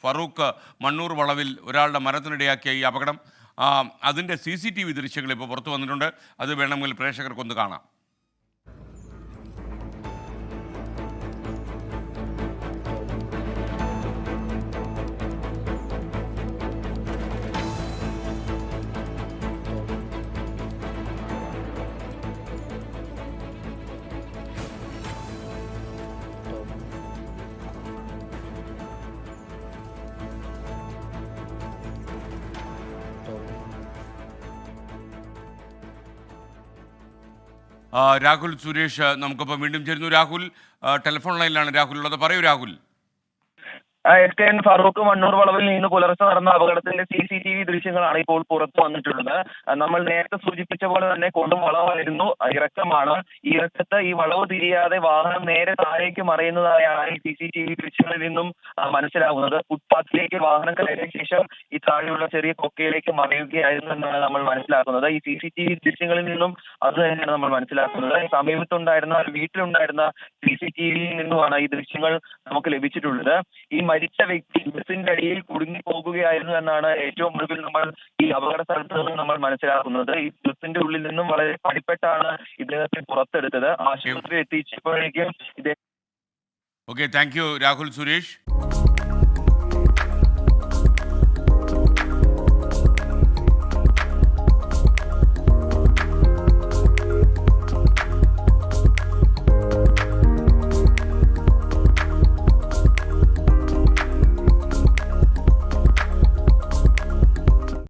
ഫറൂഖ് മണ്ണൂർ വളവിൽ ഒരാളുടെ മരണത്തിനിടയാക്കിയ ഈ അപകടം, അതിൻ്റെ CCTV ദൃശ്യങ്ങൾ ഇപ്പോൾ പുറത്തു വന്നിട്ടുണ്ട്. അത് വേണമെങ്കിൽ പ്രേക്ഷകർക്കൊന്ന് കാണാം. രാഹുൽ സുരേഷ് നമുക്കിപ്പോൾ വീണ്ടും ചേരുന്നു. രാഹുൽ ടെലിഫോൺ ലൈനിലാണ് രാഹുൽ ഉള്ളത്. പറയൂ രാഹുൽ. SKN ഫറൂഖ് മണ്ണൂർ വളവിൽ നിന്ന് പുലർച്ചെ നടന്ന അപകടത്തിന്റെ CCTV ദൃശ്യങ്ങളാണ് ഇപ്പോൾ പുറത്തു വന്നിട്ടുള്ളത്. നമ്മൾ നേരത്തെ സൂചിപ്പിച്ച പോലെ തന്നെ കൊടും വളവായിരുന്നു, ഇറക്കമാണ്. ഈ ഇറക്കത്ത് ഈ വളവ് തിരിയാതെ വാഹനം നേരെ താഴേക്ക് മറയുന്നതായാണ് ഈ CCTV ദൃശ്യങ്ങളിൽ നിന്നും മനസ്സിലാകുന്നത്. ഫുട്പാത്തിലേക്ക് വാഹനം കയറിയ ശേഷം ഈ താഴെയുള്ള ചെറിയ കൊക്കയിലേക്ക് മറയുകയായിരുന്നു എന്നാണ് നമ്മൾ മനസ്സിലാക്കുന്നത്. ഈ CCTV ദൃശ്യങ്ങളിൽ നിന്നും അത് തന്നെയാണ് നമ്മൾ മനസ്സിലാക്കുന്നത്. സമീപത്തുണ്ടായിരുന്ന വീട്ടിലുണ്ടായിരുന്ന CCTVയിൽ നിന്നുമാണ് ഈ ദൃശ്യങ്ങൾ നമുക്ക് ലഭിച്ചിട്ടുള്ളത്. ഈ മരിച്ച വ്യക്തി ബസിന്റെ അടിയിൽ കുടുങ്ങി പോകുകയായിരുന്നു എന്നാണ് ഏറ്റവും ഒടുവിൽ നമ്മൾ ഈ അപകട സ്ഥലത്ത് നിന്ന് നമ്മൾ മനസ്സിലാക്കുന്നത്. ഈ ബസിന്റെ ഉള്ളിൽ നിന്നും വളരെ പണിപ്പെട്ടാണ് ഇദ്ദേഹത്തെ പുറത്തെടുത്തത്. ആശുപത്രിയിൽ എത്തിച്ചപ്പോഴേക്കും okay, thank you Rahul Suresh.